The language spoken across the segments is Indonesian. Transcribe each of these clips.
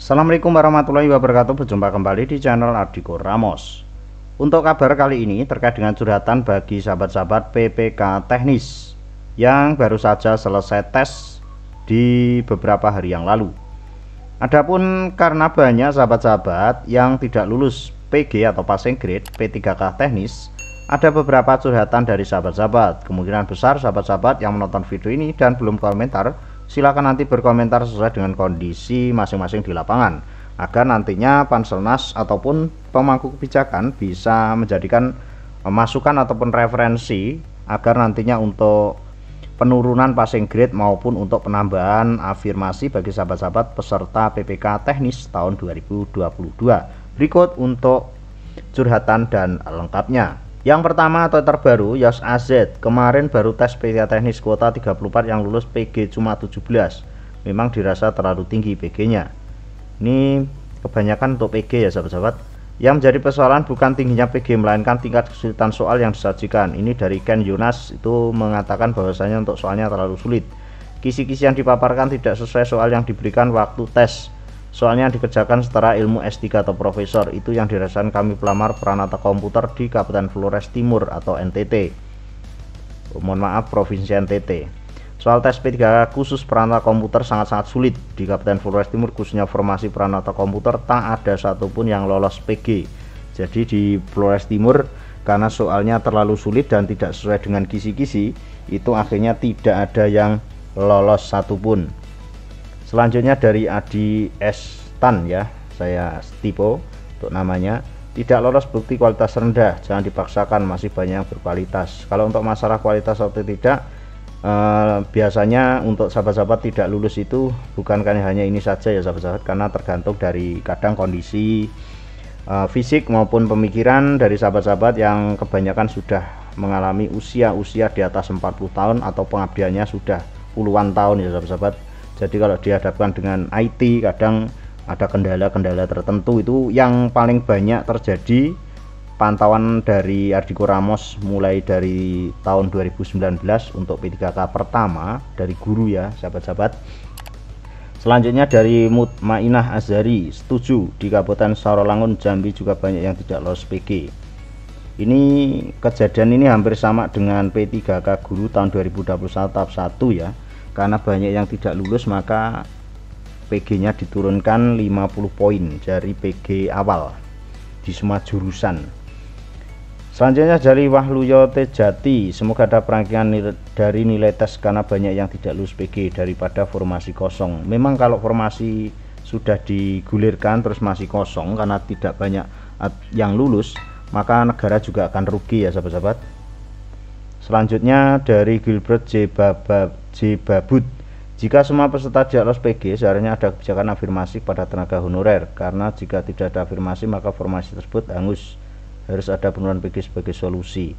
Assalamualaikum warahmatullahi wabarakatuh. Berjumpa kembali di channel Ardiko Ramos. Untuk kabar kali ini terkait dengan curhatan bagi sahabat-sahabat PPK teknis yang baru saja selesai tes di beberapa hari yang lalu. Adapun karena banyak sahabat-sahabat yang tidak lulus PG atau passing grade P3K teknis, ada beberapa curhatan dari sahabat-sahabat. Kemungkinan besar sahabat-sahabat yang menonton video ini dan belum komentar, silakan nanti berkomentar sesuai dengan kondisi masing-masing di lapangan, agar nantinya Panselnas ataupun pemangku kebijakan bisa menjadikan masukan ataupun referensi agar nantinya untuk penurunan passing grade maupun untuk penambahan afirmasi bagi sahabat-sahabat peserta PPK teknis tahun 2022. Berikut untuk curhatan dan lengkapnya. Yang pertama atau terbaru, Yos AZ kemarin baru tes PPK teknis kuota 34 yang lulus PG cuma 17. Memang dirasa terlalu tinggi PG-nya. Ini kebanyakan untuk PG ya sahabat-sahabat. Yang menjadi persoalan bukan tingginya PG melainkan tingkat kesulitan soal yang disajikan. Ini dari Ken Yunas itu mengatakan bahwasanya untuk soalnya terlalu sulit. Kisi-kisi yang dipaparkan tidak sesuai soal yang diberikan waktu tes. Soalnya dikerjakan setara ilmu S3 atau profesor, itu yang dirasakan kami pelamar Pranata Komputer di Kabupaten Flores Timur atau NTT. Mohon maaf, Provinsi NTT. Soal tes P3K khusus Pranata Komputer sangat-sangat sulit di Kabupaten Flores Timur, khususnya formasi Pranata Komputer tak ada satupun yang lolos PG. Jadi di Flores Timur karena soalnya terlalu sulit dan tidak sesuai dengan kisi-kisi, itu akhirnya tidak ada yang lolos satupun. Selanjutnya dari Adi S. Tan ya, saya tipe untuk namanya, tidak lolos bukti kualitas rendah, jangan dipaksakan, masih banyak yang berkualitas. Kalau untuk masalah kualitas atau tidak, biasanya untuk sahabat-sahabat tidak lulus itu bukan hanya ini saja ya sahabat-sahabat, karena tergantung dari kadang kondisi fisik maupun pemikiran dari sahabat-sahabat yang kebanyakan sudah mengalami usia di atas 40 tahun atau pengabdiannya sudah puluhan tahun ya sahabat-sahabat. Jadi kalau dihadapkan dengan IT kadang ada kendala-kendala tertentu, itu yang paling banyak terjadi. Pantauan dari Ardiko Ramos mulai dari tahun 2019 untuk P3K pertama dari guru ya sahabat-sahabat. Selanjutnya dari Mutmainah Azhari, setuju di Kabupaten Sarolangun Jambi juga banyak yang tidak lolos PG. Ini kejadian ini hampir sama dengan P3K guru tahun 2021 tahap 1 ya. Karena banyak yang tidak lulus maka PG-nya diturunkan 50 poin dari PG awal di semua jurusan. Selanjutnya dari Wahluyo Tejati, semoga ada perangkingan dari nilai tes karena banyak yang tidak lulus PG daripada formasi kosong. Memang kalau formasi sudah digulirkan terus masih kosong karena tidak banyak yang lulus, maka negara juga akan rugi ya sahabat-sahabat. Selanjutnya dari Gilbert J. Babut, jika semua peserta tidak lolos PG seharusnya ada kebijakan afirmasi pada tenaga honorer, karena jika tidak ada afirmasi maka formasi tersebut hangus. Harus ada penurunan PG sebagai solusi.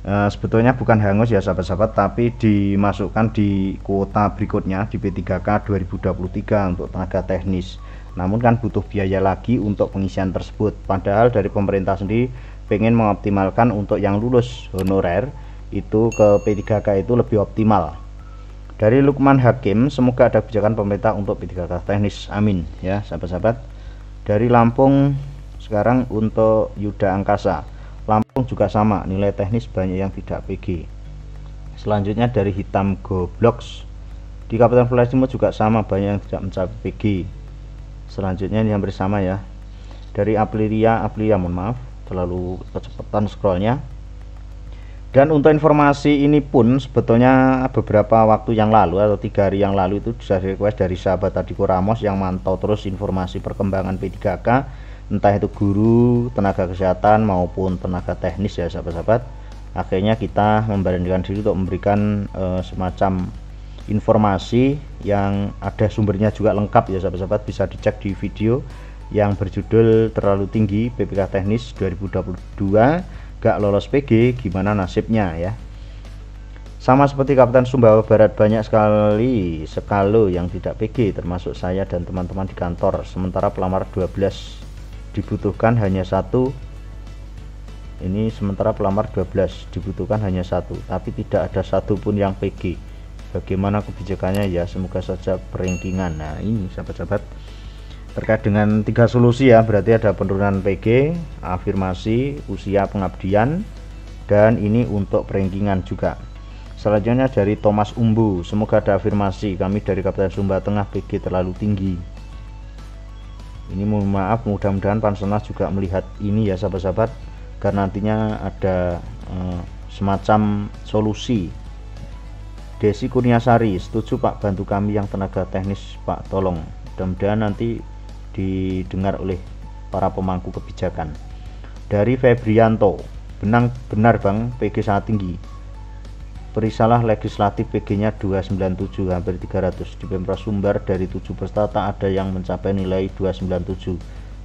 Sebetulnya bukan hangus ya sahabat-sahabat, tapi dimasukkan di kuota berikutnya di P3K 2023 untuk tenaga teknis. Namun kan butuh biaya lagi untuk pengisian tersebut, padahal dari pemerintah sendiri pengen mengoptimalkan untuk yang lulus honorer itu ke P3K itu lebih optimal. Dari Lukman Hakim, semoga ada kebijakan pemerintah untuk P3K teknis, amin ya sahabat-sahabat. Dari Lampung sekarang untuk Yuda Angkasa, Lampung juga sama, nilai teknis banyak yang tidak PG. Selanjutnya dari Hitam Gobloks, di Kabupaten Flores Timur juga sama, banyak yang tidak mencapai PG. Selanjutnya ini hampir sama ya, dari Aprilia, mohon maaf terlalu kecepatan scrollnya. Dan untuk informasi ini pun sebetulnya beberapa waktu yang lalu atau 3 hari yang lalu itu sudah request dari sahabat Ardiko Ramos yang mantau terus informasi perkembangan P3K, entah itu guru, tenaga kesehatan maupun tenaga teknis ya sahabat-sahabat. Akhirnya kita memberanikan diri untuk memberikan semacam informasi yang ada sumbernya juga lengkap ya sahabat-sahabat, bisa dicek di video yang berjudul terlalu tinggi PPK teknis 2022 gak lolos PG, gimana nasibnya ya. Sama seperti Kabupaten Sumbawa Barat, banyak sekali sekalo yang tidak PG termasuk saya dan teman-teman di kantor, sementara pelamar 12 dibutuhkan hanya 1. Ini sementara pelamar 12 dibutuhkan hanya 1, tapi tidak ada satupun yang PG. Bagaimana kebijakannya ya, semoga saja peringkingan. Nah ini sahabat-sahabat, terkait dengan 3 solusi ya, berarti ada penurunan PG, afirmasi, usia pengabdian, dan ini untuk rankingan juga. Selanjutnya dari Thomas Umbu, semoga ada afirmasi, kami dari Kabupaten Sumba Tengah PG terlalu tinggi. Ini mohon maaf, mudah-mudahan Panselnas juga melihat ini ya sahabat-sahabat, karena nantinya ada semacam solusi. Desi Kurniasari, setuju Pak, bantu kami yang tenaga teknis Pak, tolong. Mudah-mudahan nanti didengar oleh para pemangku kebijakan. Dari Febrianto, benar Bang, PG sangat tinggi. Perisalah legislatif PG-nya 297, hampir 300. Di Pemprov Sumbar dari 7 peserta ada yang mencapai nilai 297,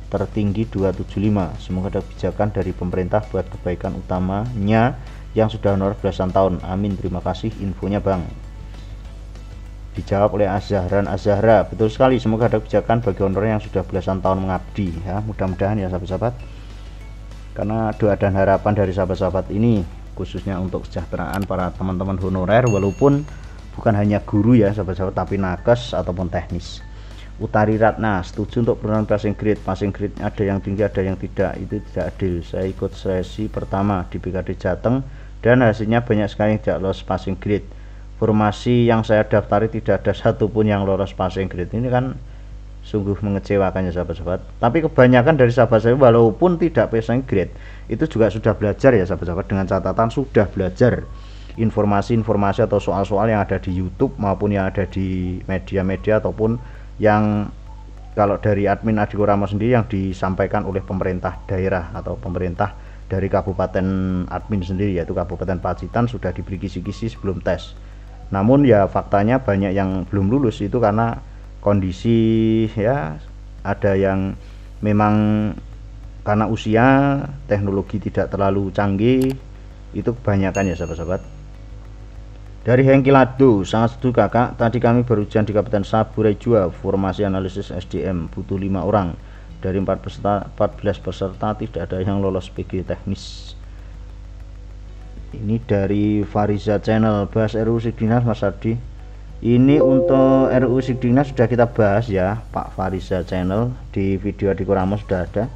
tertinggi 275. Semoga ada kebijakan dari pemerintah buat kebaikan utamanya yang sudah honor belasan tahun. Amin, terima kasih infonya Bang. Dijawab oleh Azahran Azahra, betul sekali, semoga ada kebijakan bagi honor yang sudah belasan tahun mengabdi ya, mudah-mudahan ya sahabat-sahabat, karena doa dan harapan dari sahabat-sahabat ini khususnya untuk kesejahteraan para teman-teman honorer, walaupun bukan hanya guru ya sahabat-sahabat, tapi nakes ataupun teknis. Utari Ratna, setuju untuk penurunan passing grade ada yang tinggi ada yang tidak, itu tidak adil. Saya ikut sesi pertama di BKD Jateng dan hasilnya banyak sekali yang tidak lolos passing grade. Formasi yang saya daftari tidak ada satupun yang lolos passing grade. Ini kan sungguh mengecewakan ya sahabat-sahabat. Tapi kebanyakan dari sahabat saya walaupun tidak passing grade itu juga sudah belajar ya sahabat-sahabat, dengan catatan sudah belajar informasi-informasi atau soal-soal yang ada di YouTube maupun yang ada di media-media ataupun yang kalau dari admin Adhiko Ramos sendiri yang disampaikan oleh pemerintah daerah atau pemerintah dari kabupaten admin sendiri, yaitu Kabupaten Pacitan, sudah diberi kisi-kisi sebelum tes. Namun ya faktanya banyak yang belum lulus itu karena kondisi ya, ada yang memang karena usia, teknologi tidak terlalu canggih, itu kebanyakan ya sahabat-sahabat. Dari Hengki Lado, sangat setuju kakak, tadi kami berujian di Kabupaten Saburai Jua, formasi analisis SDM butuh 5 orang, dari 14 peserta tidak ada yang lolos PG teknis. Ini dari Fariza Channel, bahas RUU Sikdinas Mas Ardi. Ini untuk RUU Sikdinas sudah kita bahas ya Pak Fariza Channel, di video Adhiko Ramos sudah ada.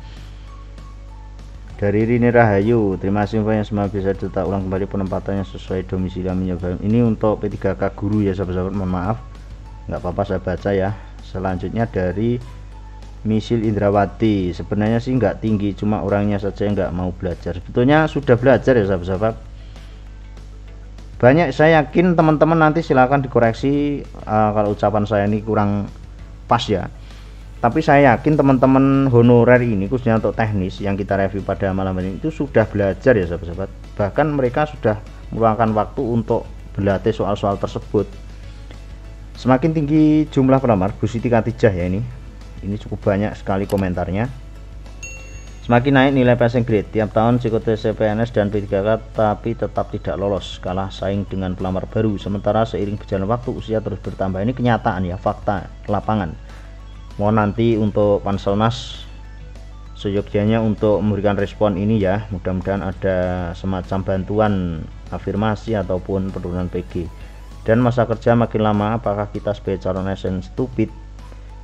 Dari Rini Rahayu, terima kasih infonya, semoga bisa cetak ulang kembali penempatannya sesuai domisili. Ini untuk P3K guru ya sahabat-sahabat, mohon maaf nggak apa-apa saya baca ya. Selanjutnya dari Misil Indrawati, sebenarnya sih nggak tinggi, cuma orangnya saja yang nggak mau belajar. Sebetulnya sudah belajar ya sahabat-sahabat, banyak. Saya yakin teman-teman nanti silahkan dikoreksi kalau ucapan saya ini kurang pas ya, tapi saya yakin teman-teman honorer ini khususnya untuk teknis yang kita review pada malam ini itu sudah belajar ya sahabat-sahabat, bahkan mereka sudah meluangkan waktu untuk berlatih soal-soal tersebut. Semakin tinggi jumlah pelamar, Bu Siti Katijah ya, ini cukup banyak sekali komentarnya. Semakin naik nilai passing grade tiap tahun, psikotes CPNS dan P3K tapi tetap tidak lolos, kalah saing dengan pelamar baru. Sementara seiring berjalan waktu usia terus bertambah. Ini kenyataan ya, fakta lapangan. Mohon nanti untuk Panselnas seyogyanya untuk memberikan respon ini ya, mudah-mudahan ada semacam bantuan afirmasi ataupun penurunan PG. Dan masa kerja makin lama, apakah kita sebagai calon ASN stupid?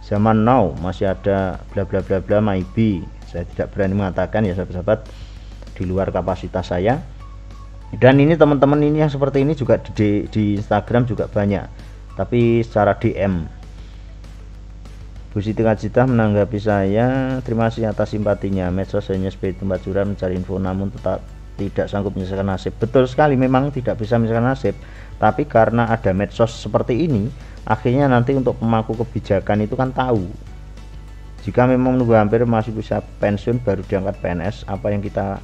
Zaman now masih ada bla bla bla bla maybe. Saya tidak berani mengatakan ya sahabat-sahabat, di luar kapasitas saya. Dan ini teman-teman ini yang seperti ini juga di Instagram juga banyak, tapi secara DM. Bu Siti Katijah menanggapi saya, terima kasih atas simpatinya, medsos hanya sebagai tempat curhat mencari info namun tetap tidak sanggup menyelesaikan nasib. Betul sekali, memang tidak bisa menyelesaikan nasib, tapi karena ada medsos seperti ini, akhirnya nanti untuk pemangku kebijakan itu kan tahu, jika memang menunggu hampir masih bisa pensiun baru diangkat PNS, apa yang kita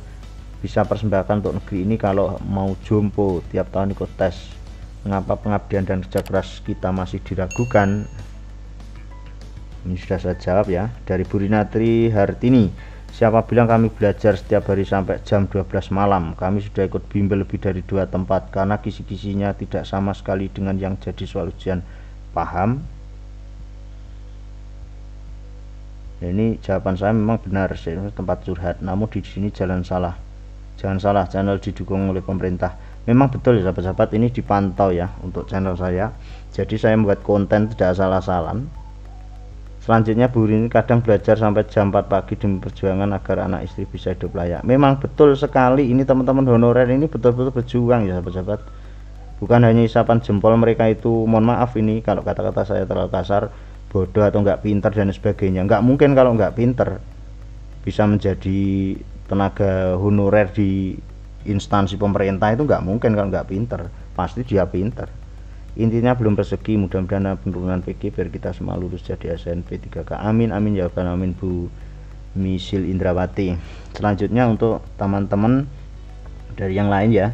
bisa persembahkan untuk negeri ini kalau mau jompo tiap tahun ikut tes? Mengapa pengabdian dan kerja keras kita masih diragukan? Ini sudah saya jawab ya. Dari Bu Rinatri Hartini, siapa bilang kami belajar setiap hari sampai jam 12 malam? Kami sudah ikut bimbel lebih dari 2 tempat karena kisi-kisinya tidak sama sekali dengan yang jadi soal ujian. Paham? Ini jawaban saya memang benar, tempat curhat, namun di sini jangan salah, channel didukung oleh pemerintah. Memang betul ya sahabat-sahabat, ini dipantau ya untuk channel saya, jadi saya membuat konten tidak asal-asalan. Selanjutnya Bu Rini kadang belajar sampai jam 4 pagi demi perjuangan agar anak istri bisa hidup layak. Memang betul sekali, ini teman-teman honorer ini betul-betul berjuang ya sahabat-sahabat. Bukan hanya isapan jempol mereka itu, mohon maaf ini kalau kata-kata saya terlalu kasar, bodoh atau nggak pinter dan sebagainya. Nggak mungkin kalau nggak pinter bisa menjadi tenaga honorer di instansi pemerintah, itu nggak mungkin kalau nggak pinter. Pasti dia pinter. Intinya belum rezeki, mudah-mudahan penurunan PG biar kita semua lulus jadi SNP 3K. Amin amin ya rabbal alamin Bu Misil Indrawati. Selanjutnya untuk teman-teman dari yang lain ya,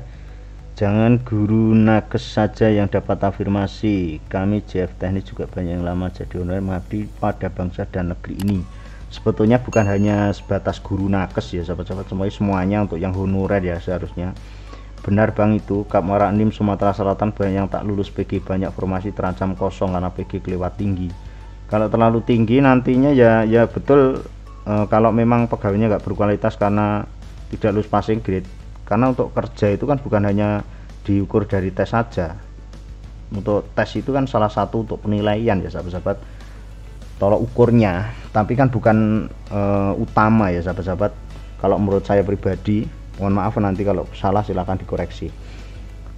jangan guru nakes saja yang dapat afirmasi. Kami JF Teknis juga banyak yang lama jadi honorer mengabdi pada bangsa dan negeri ini. Sebetulnya bukan hanya sebatas guru nakes ya sahabat-sahabat, semuanya untuk yang honorer ya seharusnya. Benar Bang, itu Kap Muara Enim Sumatera Selatan banyak yang tak lulus PG, banyak formasi terancam kosong karena PG kelewat tinggi. Kalau terlalu tinggi nantinya ya betul, kalau memang pegawainya nggak berkualitas karena tidak lulus passing grade. Karena untuk kerja itu kan bukan hanya diukur dari tes saja. Untuk tes itu kan salah satu untuk penilaian ya sahabat-sahabat, tolok ukurnya, tapi kan bukan utama ya sahabat-sahabat. Kalau menurut saya pribadi, mohon maaf nanti kalau salah silahkan dikoreksi.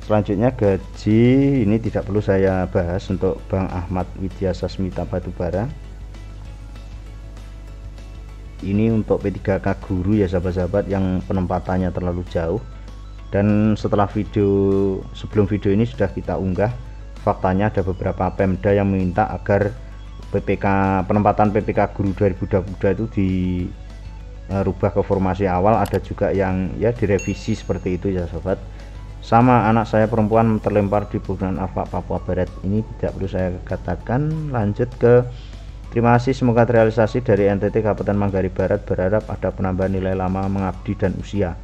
Selanjutnya gaji ini tidak perlu saya bahas untuk Bang Ahmad Widya Sasmita Batubara. Ini untuk P3K guru ya sahabat-sahabat yang penempatannya terlalu jauh. Dan setelah sebelum video ini sudah kita unggah, faktanya ada beberapa Pemda yang meminta agar penempatan PPK guru 2022 itu dirubah ke formasi awal. Ada juga yang ya direvisi seperti itu ya sahabat. Sama anak saya perempuan terlempar di Bundaran Afak Papua Barat, ini tidak perlu saya katakan. Lanjut ke terima kasih, semoga terrealisasi. Dari NTT Kabupaten Manggarai Barat berharap ada penambahan nilai lama mengabdi dan usia.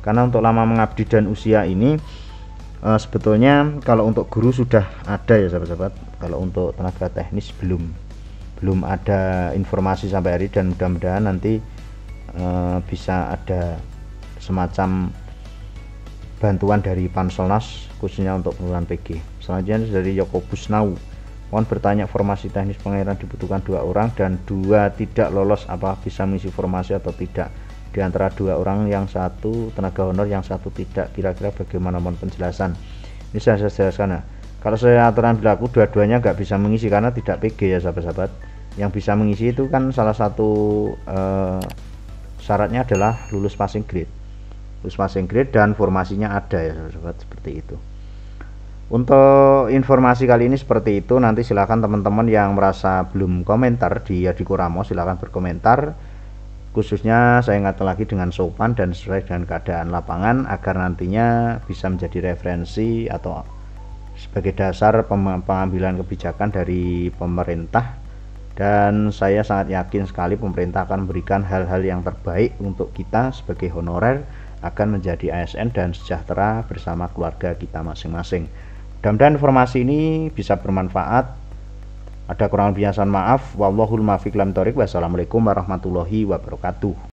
Karena untuk lama mengabdi dan usia ini sebetulnya kalau untuk guru sudah ada ya sahabat-sahabat. Kalau untuk tenaga teknis belum ada informasi sampai hari, dan mudah-mudahan nanti bisa ada semacam bantuan dari Panselnas khususnya untuk penurunan PG. Selanjutnya dari Yoko Busnau, mohon bertanya, formasi teknis pengairan dibutuhkan 2 orang dan 2 tidak lolos, apa bisa mengisi formasi atau tidak? Di antara 2 orang, yang satu tenaga honor, yang satu tidak, kira-kira bagaimana? Mohon penjelasan. Ini saya jelaskan ya. Kalau saya aturan berlaku, dua-duanya nggak bisa mengisi karena tidak PG ya sahabat-sahabat. Yang bisa mengisi itu kan salah satu syaratnya adalah lulus passing grade. Lulus passing grade dan formasinya ada ya sahabat-sahabat, seperti itu. Untuk informasi kali ini seperti itu. Nanti silakan teman-teman yang merasa belum komentar di Adhiko Ramos silahkan berkomentar. Khususnya saya ingatkan lagi dengan sopan dan sesuai dengan keadaan lapangan agar nantinya bisa menjadi referensi atau sebagai dasar pengambilan kebijakan dari pemerintah. Dan saya sangat yakin sekali pemerintah akan memberikan hal-hal yang terbaik untuk kita sebagai honorer akan menjadi ASN dan sejahtera bersama keluarga kita masing-masing. Mudah-mudahan informasi ini bisa bermanfaat. Ada kurang lebihnya maaf. Wallahul muwaffiq ila thoriq. Wassalamualaikum warahmatullahi wabarakatuh.